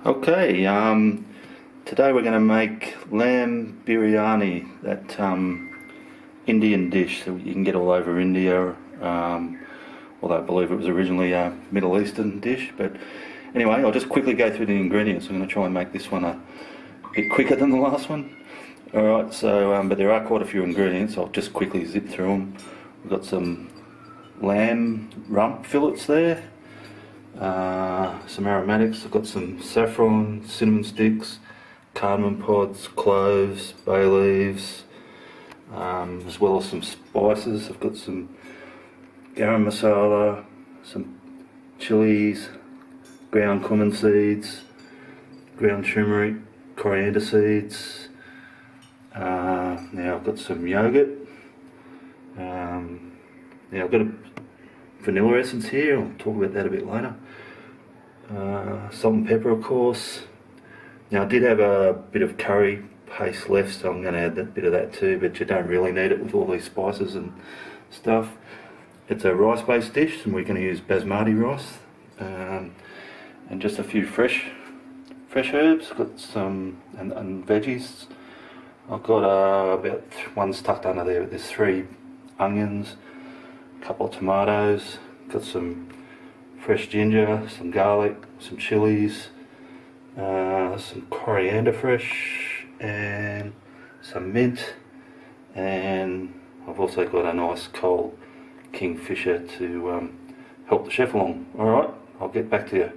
Okay, today we're going to make lamb biryani, that Indian dish that you can get all over India, although I believe it was originally a Middle Eastern dish. But anyway, I'll just quickly go through the ingredients. I'm going to try and make this one a bit quicker than the last one. Alright, so, but there are quite a few ingredients. I'll just quickly zip through them. We've got some lamb rump fillets there. Some aromatics. I've got some saffron, cinnamon sticks, cardamom pods, cloves, bay leaves, as well as some spices. I've got some garam masala, some chilies, ground cumin seeds, ground turmeric, coriander seeds. Now I've got some yogurt. Now I've got a vanilla essence here. I'll talk about that a bit later. Salt and pepper, of course. Now I did have a bit of curry paste left, so I'm going to add a bit of that too, but you don't really need it with all these spices and stuff. It's a rice-based dish, and we're going to use basmati rice, and just a few fresh herbs. Got some and veggies. I've got about one's tucked under there, but there's 3 onions, a couple of tomatoes, got some fresh ginger, some garlic, some chilies, some coriander fresh, and some mint, and I've also got a nice cold kingfisher to help the chef along. Alright, I'll get back to you.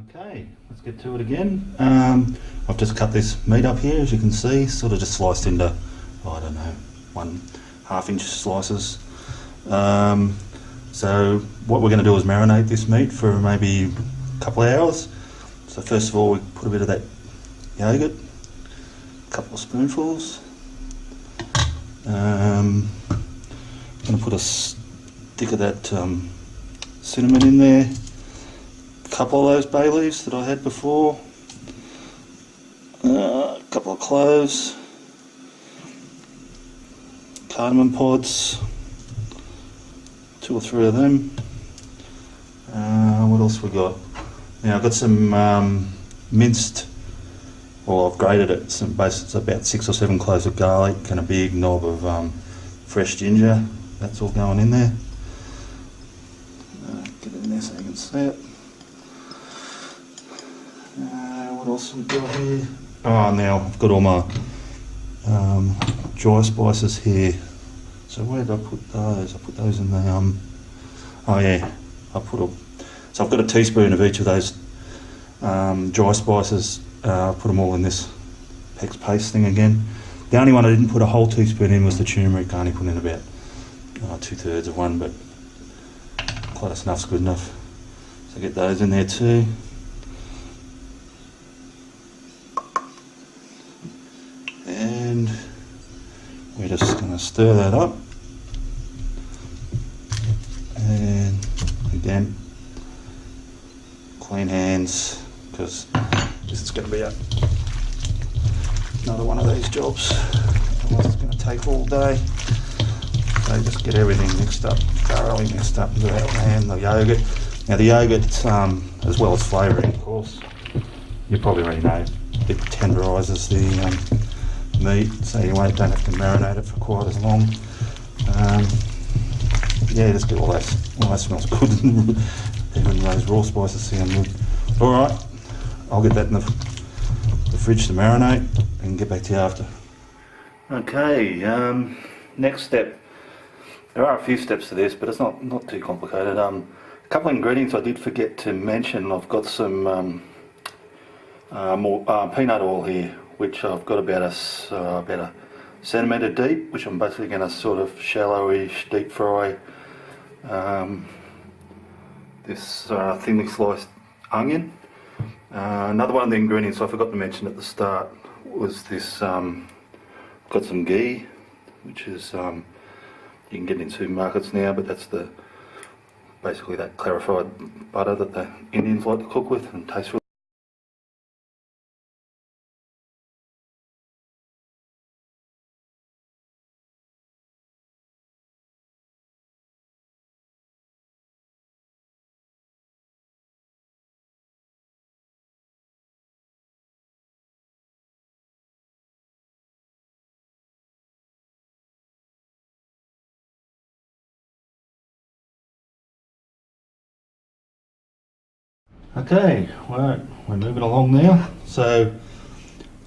Okay, let's get to it again. I've just cut this meat up here, as you can see, sort of just sliced into, I don't know, 1.5 inch slices. So what we're going to do is marinate this meat for maybe a couple of hours. So first of all, we put a bit of that yogurt, a couple of spoonfuls. I'm going to put a stick of that cinnamon in there, a couple of those bay leaves that I had before, a couple of cloves, cardamom pods, 2 or 3 of them. What else we got? Now I've got some minced, well, I've grated it. It's about 6 or 7 cloves of garlic and a big knob of fresh ginger. That's all going in there. Get it in there so you can see it. What else have we got here? Oh, now I've got all my dry spices here. So where did I put those? I put those in the oh yeah, so I've got a teaspoon of each of those dry spices. I put them all in this PEX paste thing again. The only one I didn't put a whole teaspoon in was the turmeric. I only put in about 2/3 of one, but close enough's good enough. So get those in there too. And we're just going to stir that up, and again, clean hands, because this is going to be another one of these jobs, otherwise it's going to take all day. So just get everything mixed up, thoroughly mixed up with that and the yogurt. Now the yogurt, as well as flavouring, of course, you probably already know, it tenderises the meat, so you don't have to marinate it for quite as long. Yeah, just get all that smells good. Even those raw spices sound good. Alright, I'll get that in the fridge to marinate and get back to you after. Okay, next step. There are a few steps to this, but it's not too complicated. A couple of ingredients I did forget to mention. I've got some more peanut oil here, which I've got about a centimetre deep, which I'm basically going to sort of shallowish deep fry this thinly sliced onion. Another one of the ingredients I forgot to mention at the start was this, got some ghee, which is, you can get in supermarkets now, but that's basically that clarified butter that the Indians like to cook with and tastes really Okay, right, we're moving along now. So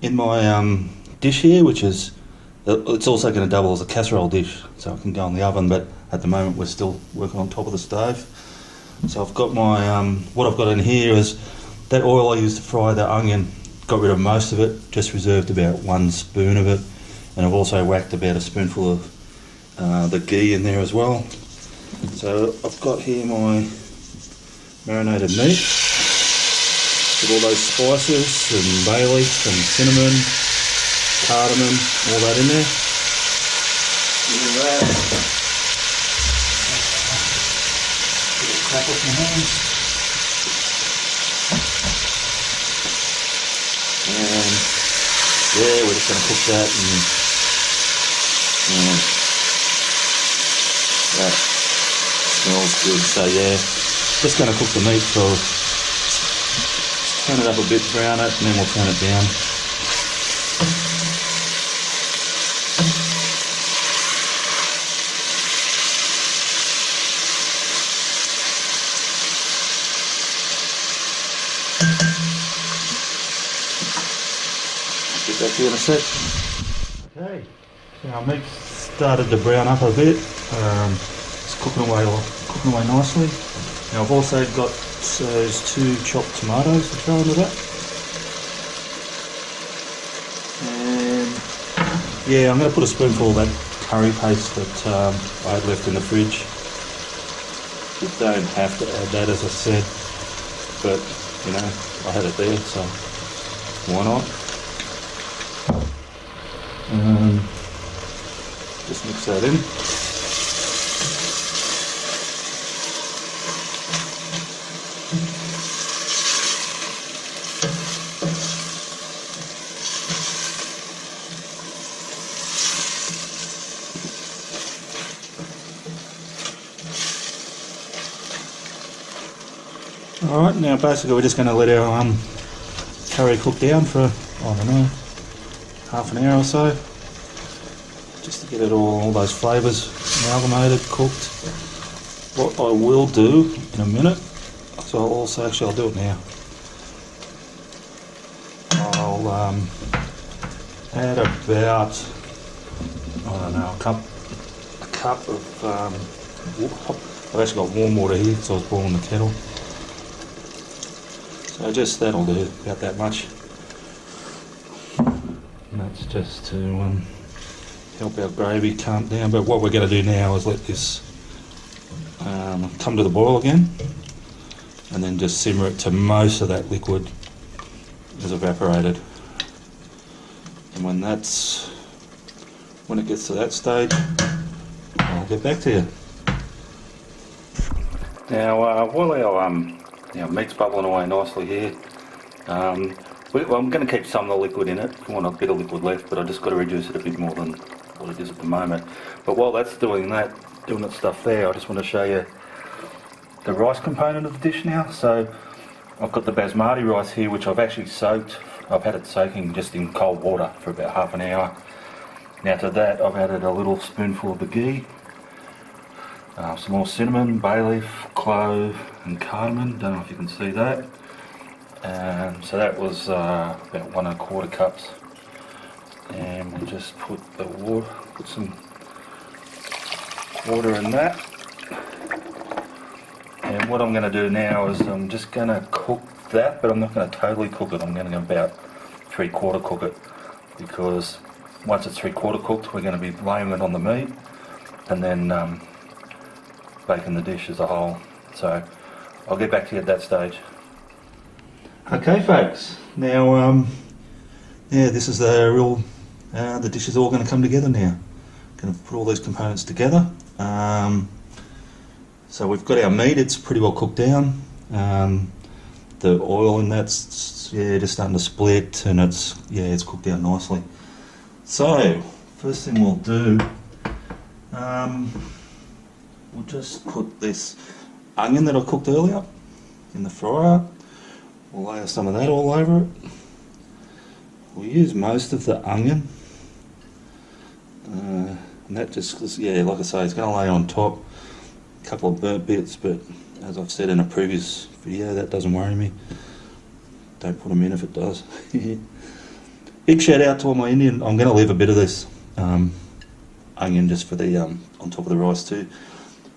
in my dish here, which is, it's also going to double as a casserole dish, so it can go in the oven, but at the moment we're still working on top of the stove. So I've got my, what I've got in here is that oil I used to fry the onion, got rid of most of it, just reserved about 1 spoon of it, and I've also whacked about a spoonful of the ghee in there as well. So I've got here my marinated meat with all those spices and bay leaf and cinnamon, cardamom, all that in there. Look at that. Little crack off my hands. And yeah, we're just going to cook that, and that smells good. So yeah, just going to cook the meat for, turn it up a bit, brown it, and then we'll turn it down. Get back to you in a sec. Okay, so our meat started to brown up a bit. It's cooking away nicely. Now I've also got those 2 chopped tomatoes to throw into that. And yeah, I'm going to put a spoonful of that curry paste that I had left in the fridge. You don't have to add that, as I said, but you know, I had it there, so why not? Just mix that in. Alright, now basically we're just going to let our curry cook down for, I don't know, half an hour or so, just to get it all those flavours amalgamated, cooked. What I will do in a minute, so I'll do it now. I'll add about, I don't know, a cup of I've actually got warm water here, so I was boiling the kettle. So just that'll do, about that much. And that's just to help our gravy calm down. But what we're going to do now is let this come to the boil again, and then just simmer it to most of that liquid is evaporated. And when it gets to that stage, I'll get back to you. Now, while our meat's bubbling away nicely here, I'm going to keep some of the liquid in it. I want a bit of liquid left, but I've just got to reduce it a bit more than what it is at the moment. But while that's doing that stuff there, I just want to show you the rice component of the dish now. So I've got the basmati rice here, which I've actually soaked. I've had it soaking just in cold water for about half an hour. Now to that I've added a little spoonful of the ghee, some more cinnamon, bay leaf, clove and cardamom. Don't know if you can see that. So that was about 1 1/4 cups. And we'll just put some water in that. And what I'm going to do now is I'm just going to cook that, but I'm not going to totally cook it. I'm going to about 3/4 cook it, because once it's 3/4 cooked, we're going to be laying it on the meat and then baking the dish as a whole. So I'll get back to you at that stage. Okay folks, now yeah, this is the real, the dish is all going to come together now. Going to put all these components together. So we've got our meat, it's pretty well cooked down. The oil in that's just starting to split, and it's cooked down nicely. So first thing we'll do, we'll just put this onion that I cooked earlier in the fryer. We'll layer some of that all over it. We'll use most of the onion, and that just, like I say, it's going to lay on top. A couple of burnt bits, but as I've said in a previous video, that doesn't worry me. Don't put them in if it does. Big shout out to all my Indian. I'm going to leave a bit of this onion just for the on top of the rice too.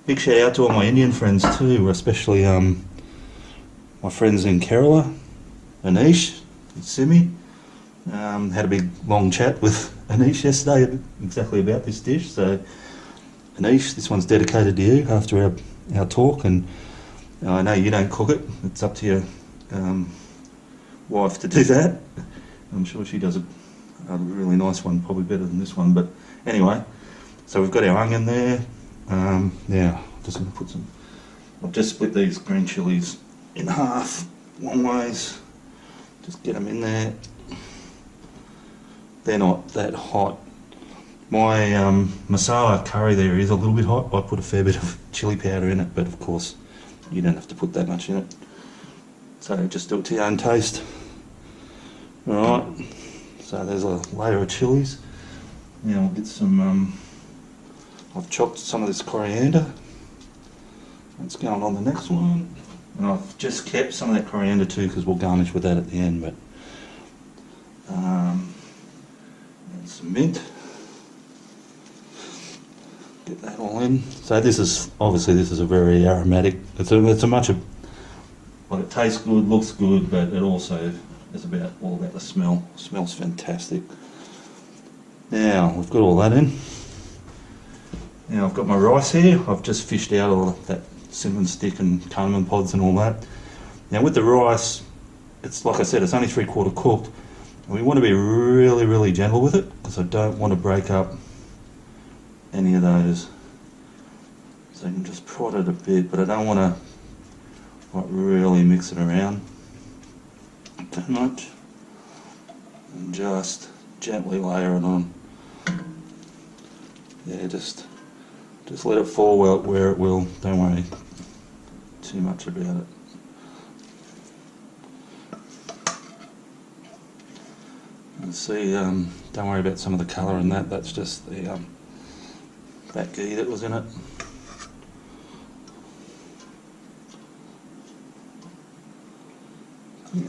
Big shout out to all my Indian friends too, especially my friends in Kerala, Anish, and Simi. Had a big long chat with Anish yesterday exactly about this dish. So Anish, this one's dedicated to you after our talk, and I know you don't cook it. It's up to your wife to do that. I'm sure she does a really nice one, probably better than this one. But anyway, so we've got our onion there. Yeah, just going to put some. I've just split these green chilies in half, long ways. Just get them in there. They're not that hot. My masala curry there is a little bit hot. I put a fair bit of chili powder in it, but of course you don't have to put that much in it. So just do it to your own taste. Alright, so there's a layer of chilies. Now we'll get some, I've chopped some of this coriander. That's going on the next one. And I've just kept some of that coriander too because we'll garnish with that at the end. But and some mint. Get that all in. So this is, obviously this is a very aromatic, it's a much of, like it tastes good, looks good, but it also is all about the smell. It smells fantastic. Now we've got all that in. Now I've got my rice here. I've just fished out all that cinnamon stick and cardamom pods and all that. Now with the rice, it's like I said, it's only 3/4 cooked. And we want to be really, really gentle with it because I don't want to break up any of those. So you can just prod it a bit, but I don't want to like really mix it around too much. And just gently layer it on. Yeah, just let it fall where it will. Don't worry too much about it. And see, don't worry about some of the colour in that. That's just the that ghee that was in it. Yeah.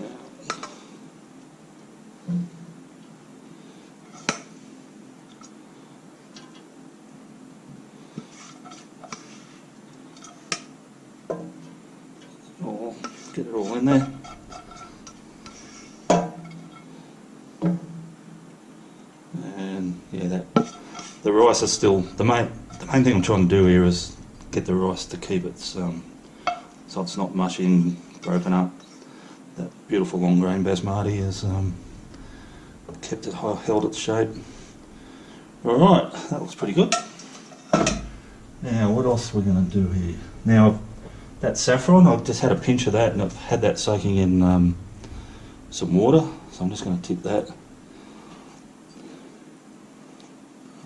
Get it all in there. And yeah, the rice is still the main thing I'm trying to do here is get the rice to keep it so it's not mushy and broken up. That beautiful long grain basmati has kept it held its shape. Alright, that looks pretty good. Now what else are we going to do here? Now that saffron, I've just had a pinch of that and I've had that soaking in some water, so I'm just going to tip that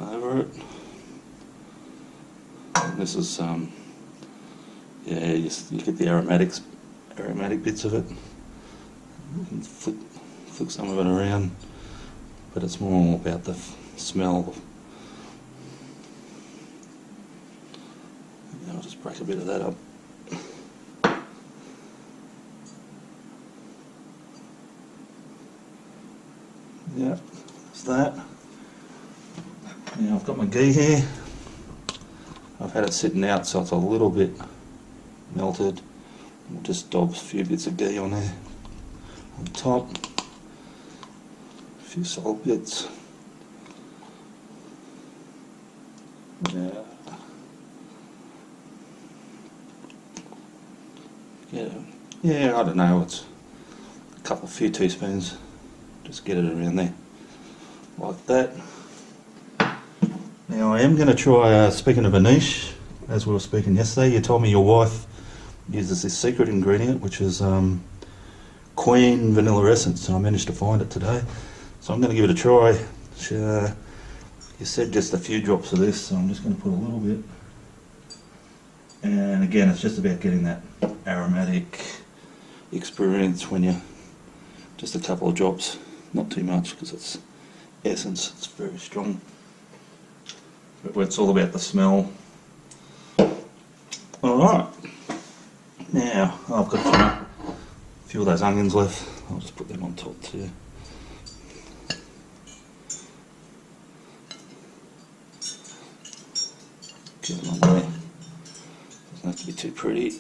over it. And this is yeah, you get the aromatic bits of it. You can flick some of it around, but it's more about the smell. Yeah, I'll just break a bit of that up. Yeah, that's that. Now I've got my ghee here. I've had it sitting out so it's a little bit melted. We'll just dob a few bits of ghee on there on top. A few salt bits. Yeah. Yeah, I don't know, it's a few teaspoons. Just get it around there, like that. Now I am going to try, speaking of Anish, as we were speaking yesterday, you told me your wife uses this secret ingredient, which is Queen Vanilla Essence, and I managed to find it today. So I'm going to give it a try. You said just a few drops of this, so I'm just going to put a little bit. And again, it's just about getting that aromatic experience when you, just a couple of drops, not too much because it's essence, it's very strong. But it's all about the smell. Alright, Now, I've got a few of those onions left. I'll just put them on top too. Get them on there. Doesn't have to be too pretty.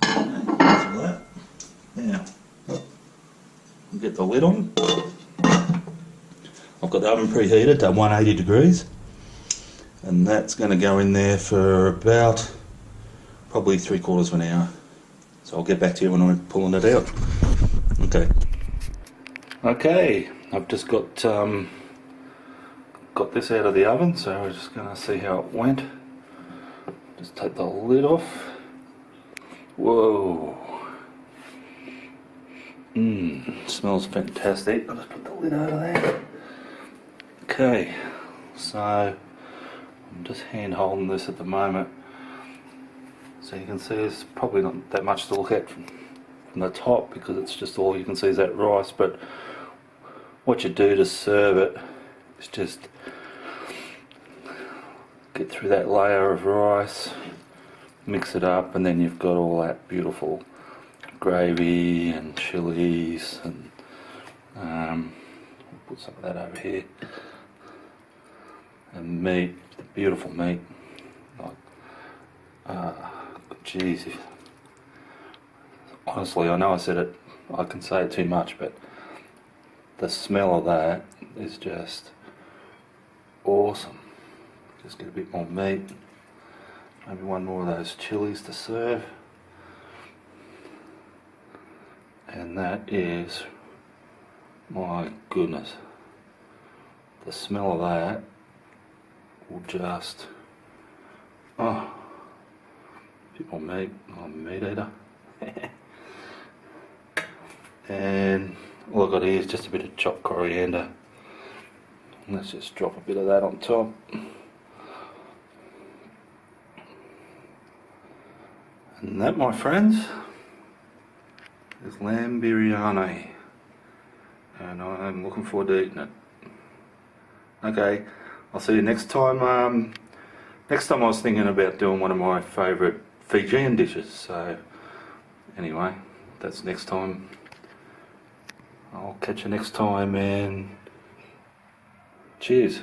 That. Now, I'll get the lid on. I've got the oven preheated to 180 degrees, and that's going to go in there for about probably 3/4 of an hour. So I'll get back to you when I'm pulling it out. Okay, I've just got this out of the oven, so we're just going to see how it went. Just take the lid off. Whoa. Smells fantastic. I'll just put the lid over there. Okay, so I'm just hand holding this at the moment. So you can see there's probably not that much to look at from the top because it's just all you can see is that rice, but what you do to serve it is just get through that layer of rice, mix it up, and then you've got all that beautiful gravy and chilies, and we'll put some of that over here, and meat, the beautiful meat. Like, geez, honestly, I know I said it, I can say it too much, but the smell of that is just awesome. Just get a bit more meat, maybe one more of those chilies to serve. And that is, my goodness, the smell of that will just, oh, a bit more meat. I'm a meat eater. And all I've got here is just a bit of chopped coriander. Let's just drop a bit of that on top. And that, my friends, is lamb biryani, and I'm looking forward to eating it. Okay, I'll see you next time. Next time I was thinking about doing one of my favourite Fijian dishes, so anyway, that's next time. I'll catch you next time, and cheers.